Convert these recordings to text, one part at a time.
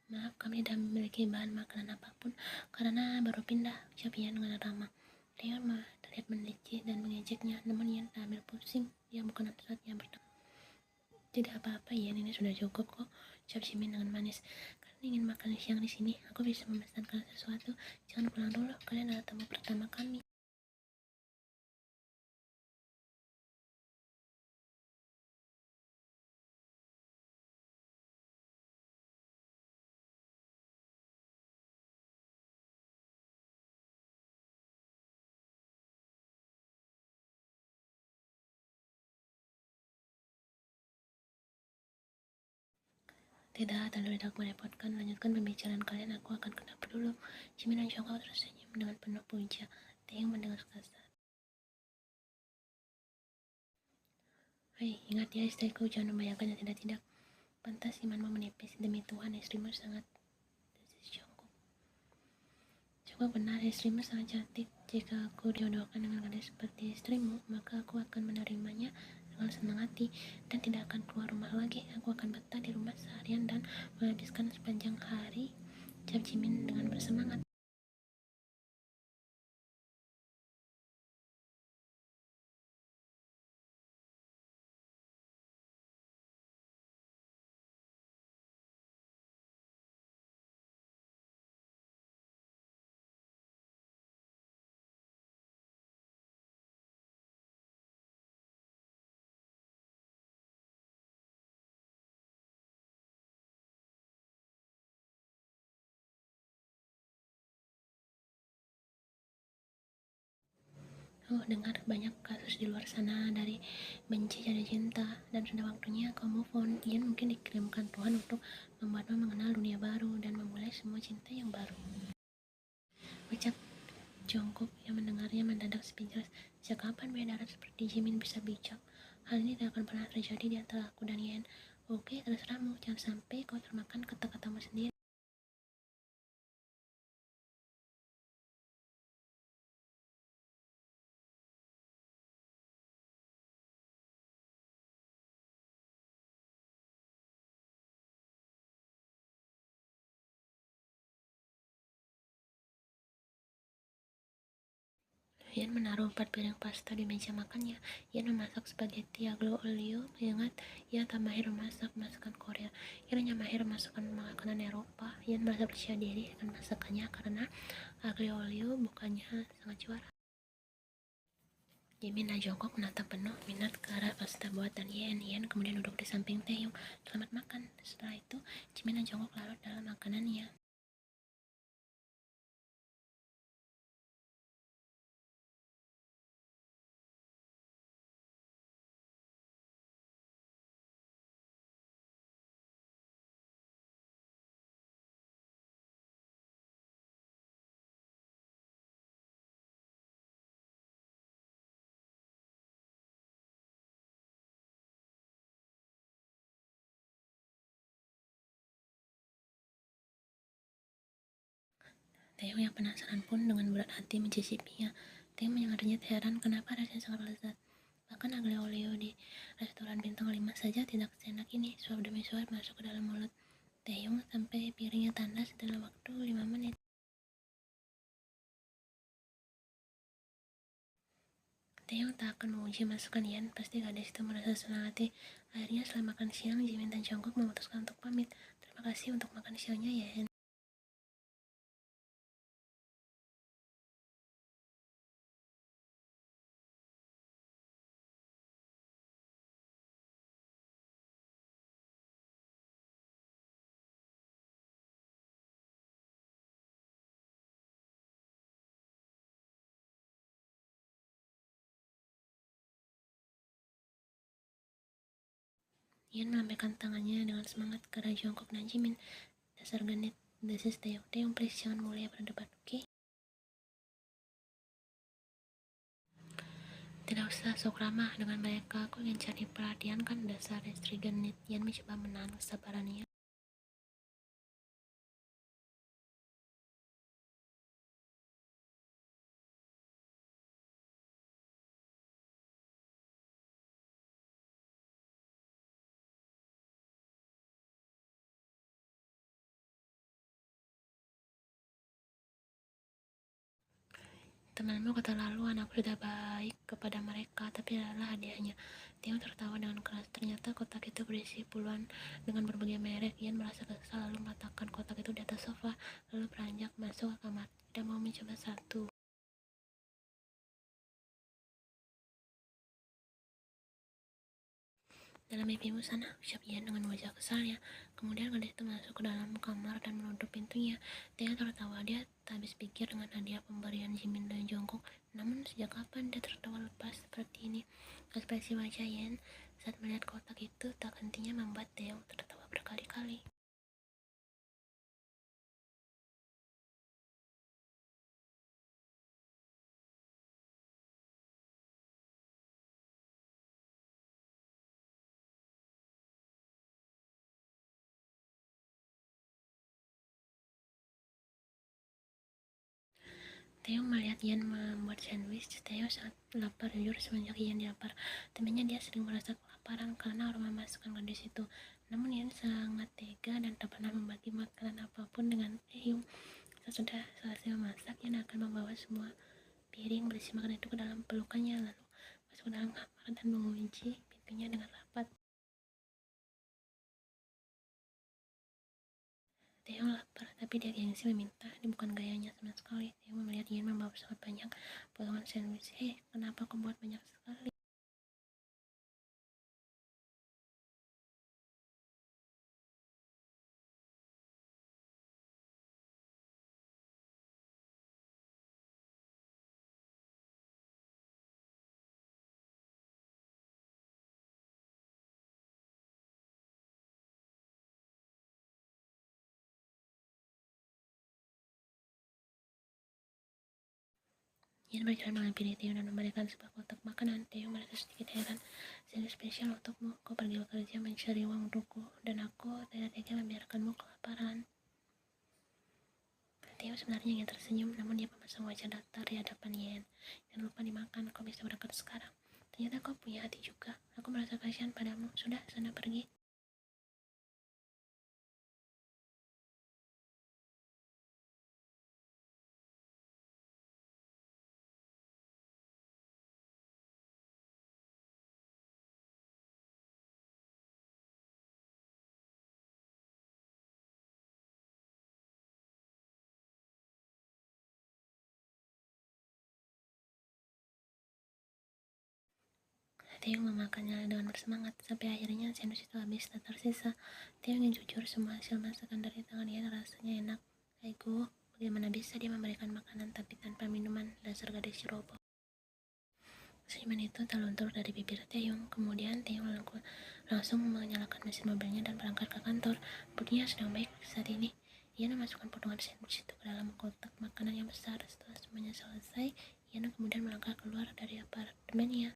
Maaf, kami tidak memiliki bahan makanan apapun karena baru pindah, ucap Ian dengan ramah. Leon terlihat meleceh dan mengejeknya, namun Ian tak ambil pusing. Dia bukan saat yang pertama. Tidak apa-apa, Ian, ini sudah cukup kok, ucap Jimin dengan manis. Kalian ingin makan siang di sini? Aku bisa memesan kalian sesuatu. Jangan pulang dulu, kalian adalah tamu pertama kami. Tidak, tidak merepotkan. Lanjutkan pembicaraan kalian, aku akan ke dapur dulu. Jimin dan Jongkok tersenyum dengan penuh puja. Taeyong mendengar kasar. Hei, ingat ya istriku, jangan membayangkan yang tidak-tidak. Pantas imanmu menipis, demi Tuhan istrimu sangat... Jongkok. Jongkok benar, istrimu sangat cantik. Jika aku dijodohkan dengan gadis seperti istrimu, maka aku akan menerimanya dengan senang hati dan tidak akan keluar rumah lagi. Aku akan betah di rumah seharian dan menghabiskan sepanjang hari. Ucap Jimin dengan bersemangat. Oh, dengar banyak kasus di luar sana dari benci jadi cinta dan sudah waktunya kau move on. Ian mungkin dikirimkan Tuhan untuk membuatmu mengenal dunia baru dan memulai semua cinta yang baru. Ucap Jongkok yang mendengarnya mendadak speechless. Sejak kapan bidadari seperti Jimin bisa bijak? Hal ini tidak akan pernah terjadi di antara aku dan Ian. Oke, terserahmu. Jangan sampai kau termakan kata-katamu sendiri. Ian menaruh 4 piring pasta di meja makannya. Ian memasak spaghetti aglio olio, mengingat ia tak mahir memasak masakan Korea. Ian hanya mahir masakan makanan Eropa. Ian merasa percaya diri akan masakannya karena aglio olio bukannya sangat juara. Jimin dan Jongkok menatap penuh minat ke arah pasta buatan Ian. Ian kemudian duduk di samping Taeyong. Selamat makan. Setelah itu, Jimin dan Jongkok larut dalam makanannya. Taeyong yang penasaran pun dengan berat hati mencicipinya. Taeyong mendengarnya heran kenapa rasanya sangat lezat. Bahkan aglio olio di restoran bintang 5 saja tidak seenak ini. Suap demi suap masuk ke dalam mulut Taeyong sampai piringnya tandas dalam waktu 5 menit. Taeyong tak akan menguji masukan Ian, pasti gadis itu merasa senang hati. Akhirnya setelah makan siang, Jimin dan Jungkook memutuskan untuk pamit. Terima kasih untuk makan siangnya ya, Ian. Ian melambaikan tangannya dengan semangat ke arah Jungkook dan Jimin. Dasar genit, desis Taeyong. Taeyong, please jangan mulai berdebat, oke? Okay? Tidak usah sok ramah dengan mereka, aku ingin cari perhatian kan, dasar istri genit. Ian mencoba menahan kesabarannya. Temanmu keterlaluan, aku sudah baik kepada mereka, tapi adalah hadiahnya. Theo tertawa dengan keras. Ternyata kotak itu berisi puluhan dengan berbagai merek. Ian merasa kesal lalu meletakkan kotak itu di atas sofa, lalu beranjak masuk ke kamar. Tidak mau mencoba satu. Dalam mimpimu sana, ucap Ian dengan wajah kesalnya. Kemudian gadis itu masuk ke dalam kamar dan menutup pintunya. Theo tertawa, dia tak habis pikir dengan hadiah pemberian Jimin dan Jungkook. Namun sejak kapan dia tertawa lepas seperti ini? Ekspresi wajah Ian saat melihat kotak itu tak hentinya membuat Theo tertawa berkali-kali. Theo melihat Ian membuat sandwich. Theo sangat lapar, jujur semenjak Ian lapar. Temannya dia sering merasa kelaparan karena aroma masakan gadis itu. Namun Ian sangat tega dan tak pernah membagi makanan apapun dengan Theo. Sesudah selesai memasak, Ian akan membawa semua piring berisi makanan itu ke dalam pelukannya, lalu masuk ke dalam kamar dan mengunci pintunya dengan rapat. Theo lapar, tapi dia gengsi meminta. Ini bukan gayanya sama sekali. Theo melihat Ian membawa sangat banyak potongan sandwich. Hei, kenapa kau buat banyak sekali? Ian berjalan menghampiri Theo dan memberikan sebuah kotak makanan. Theo merasa sedikit heran. Sandwich spesial untukmu. Kau pergi bekerja mencari uang untukku, dan aku tidak tega membiarkanmu kelaparan. Theo sebenarnya ingin tersenyum, namun dia memasang wajah datar di hadapan Ian. Jangan lupa dimakan, kau bisa berangkat sekarang. Ternyata kau punya hati juga. Aku merasa kasihan padamu. Sudah, sana pergi. Theo memakannya dengan bersemangat, sampai akhirnya sandwich itu habis tak tersisa. Theo ingin jujur, semua hasil masakan dari tangan Ian rasanya enak. Aigo, bagaimana bisa dia memberikan makanan tapi tanpa minuman? Dasar gadis ceroboh. Senyuman itu terluntur dari bibir Taeyong. Kemudian Taeyong langsung menyalakan mesin mobilnya dan berangkat ke kantor. Moodnya sedang baik saat ini. Ia memasukkan potongan sandwich itu ke dalam kotak makanan yang besar. Setelah semuanya selesai, Ia kemudian melangkah keluar dari apartemennya.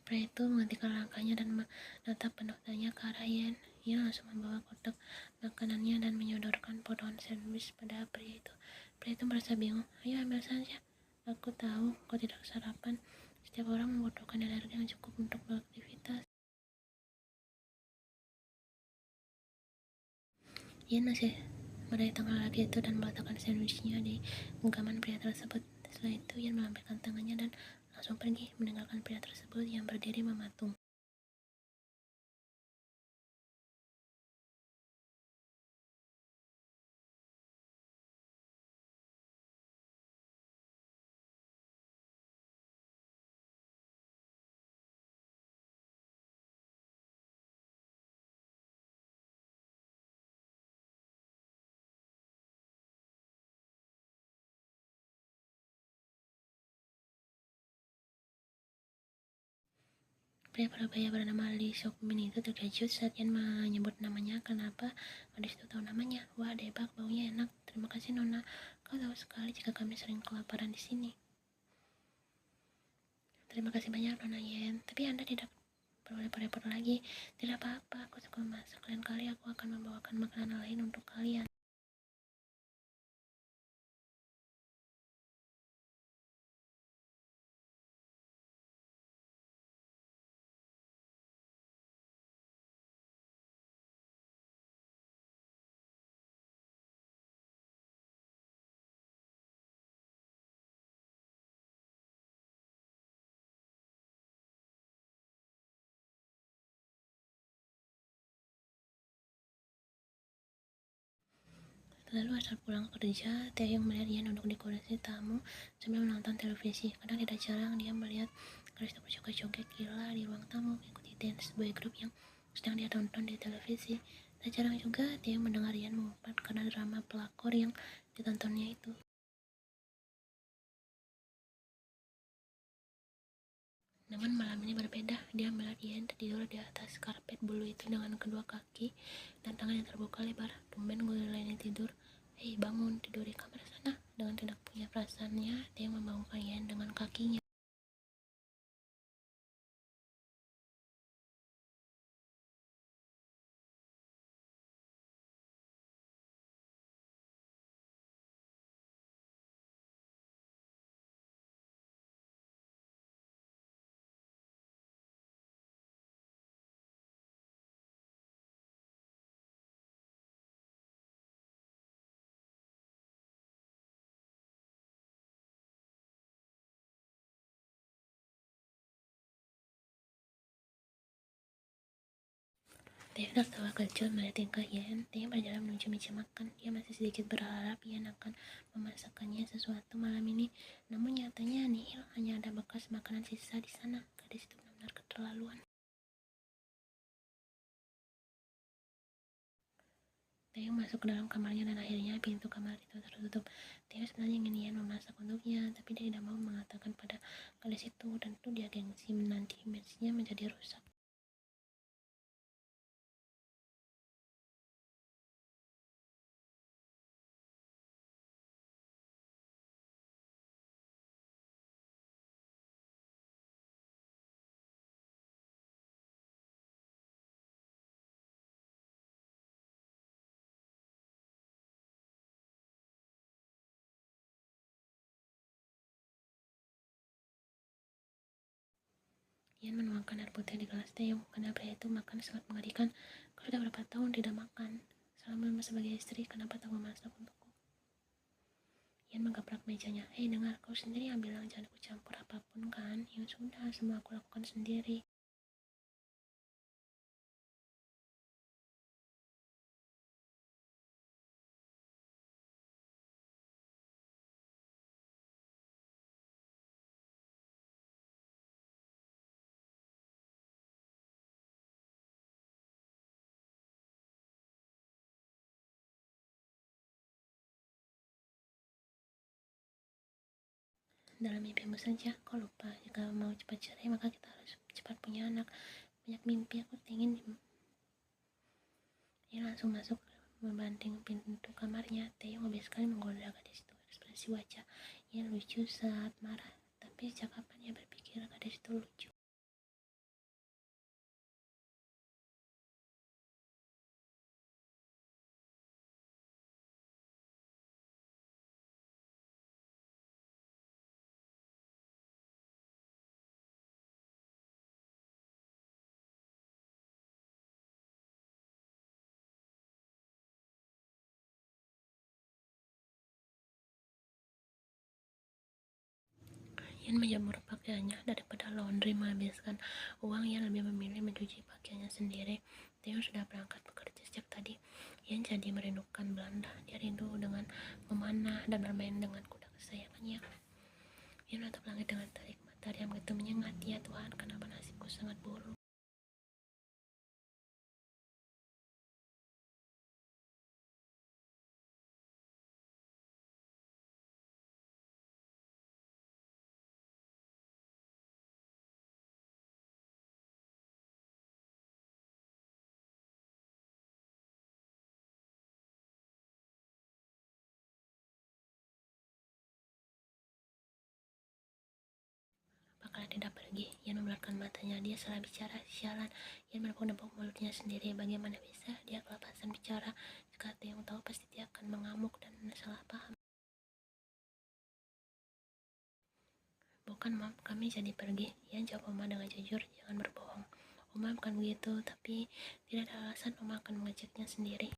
Pria itu menghentikan langkahnya dan menatap penuh tanya ke arah Ian. Ia langsung membawa kotak makanannya dan menyodorkan potongan sandwich pada pria itu. Pria itu merasa bingung. Ayo ambil saja. Aku tahu kau tidak sarapan. Setiap orang membutuhkan energi yang cukup untuk beraktivitas. Ian masih meraih tangan laki itu dan meletakkan sandwichnya di genggaman pria tersebut. Setelah itu Ian melambaikan tangannya dan langsung pergi, meninggalkan pria tersebut yang berdiri mematung. Pria Parubaya bernama Lee Sok-min itu terkejut saat Ian menyebut namanya. Kenapa gadis itu tahu namanya? Wah, debak, baunya enak. Terima kasih Nona. Kau tahu sekali jika kami sering kelaparan di sini. Terima kasih banyak Nona Yen, tapi Anda tidak perlu repot-repot lagi. Tidak apa-apa, aku suka masak. Lain kali aku akan membawakan makanan lain untuk kalian. Lalu saat pulang kerja, Taeyong melihat Ian duduk di kursi tamu sambil menonton televisi. Kadang tidak jarang dia melihat Kristo berjoget-joget gila di ruang tamu, mengikuti dance boy group yang sedang dia tonton di televisi. Tak jarang juga Taeyong mendengar Ian mengumpat karena drama pelakor yang ditontonnya itu. Namun malam ini berbeda, dia melihat Ian tertidur di atas karpet bulu itu dengan kedua kaki dan tangan yang terbuka lebar. Tumben gue lainnya tidur. Hei bangun, tidur di kamar sana. Dengan tidak punya perasaannya, dia membangunkan Ian dengan kakinya. Dia tertawa kecil melihat tingkah Ian. Dia berjalan menuju meja makan. Dia masih sedikit berharap Ian akan memasakkannya sesuatu malam ini. Namun nyatanya nihil, hanya ada bekas makanan sisa di sana. Gadis itu benar-benar keterlaluan. Theo masuk ke dalam kamarnya dan akhirnya pintu kamar itu tertutup. Theo sebenarnya ingin Ian memasak untuknya, tapi dia tidak mau mengatakan pada gadis itu, dan itu dia gengsi nanti image-nya menjadi rusak. Ian menuangkan air putih di gelas Theo, karena pria itu makan sangat mengerikan. Kau sudah berapa tahun tidak makan? Selama sebagai istri, kenapa tak memasak untukku? Ian menggaprak mejanya. Hei dengar, kau sendiri yang bilang jangan aku campur apapun kan? Yang sudah, semua aku lakukan sendiri. Dalam mimpimu saja, kau lupa. Jika mau cepat cerai, maka kita harus cepat punya anak. Banyak mimpi aku ingin. Ia langsung masuk membanting pintu kamarnya. Theo hobi sekali menggoda gadis itu. Ekspresi wajah ia lucu saat marah, tapi sejak kapan ia berpikir gadis itu lucu? Ian menjemur pakaiannya daripada laundry menghabiskan uang. Ia lebih memilih mencuci pakaiannya sendiri. Theo sudah berangkat bekerja sejak tadi. Ian jadi merindukan Belanda. Dia rindu dengan memanah dan bermain dengan kuda kesayangannya. Ian menatap langit dengan tarik matahari yang begitu menyengat. Ya Tuhan, kenapa nasibku sangat buruk? kalian tidak pergi. Ian membelalkan matanya. Dia salah bicara. Sialan. Ian menepuk-nepuk mulutnya sendiri. Bagaimana bisa dia kelepasan bicara? Jika Taeyong tahu, pasti dia akan mengamuk dan salah paham. Bukan, Mam, kami jadi pergi. Ian jawab Oma dengan jujur. Jangan berbohong. Oma bukan begitu, tapi tidak ada alasan Oma akan mengajaknya sendiri.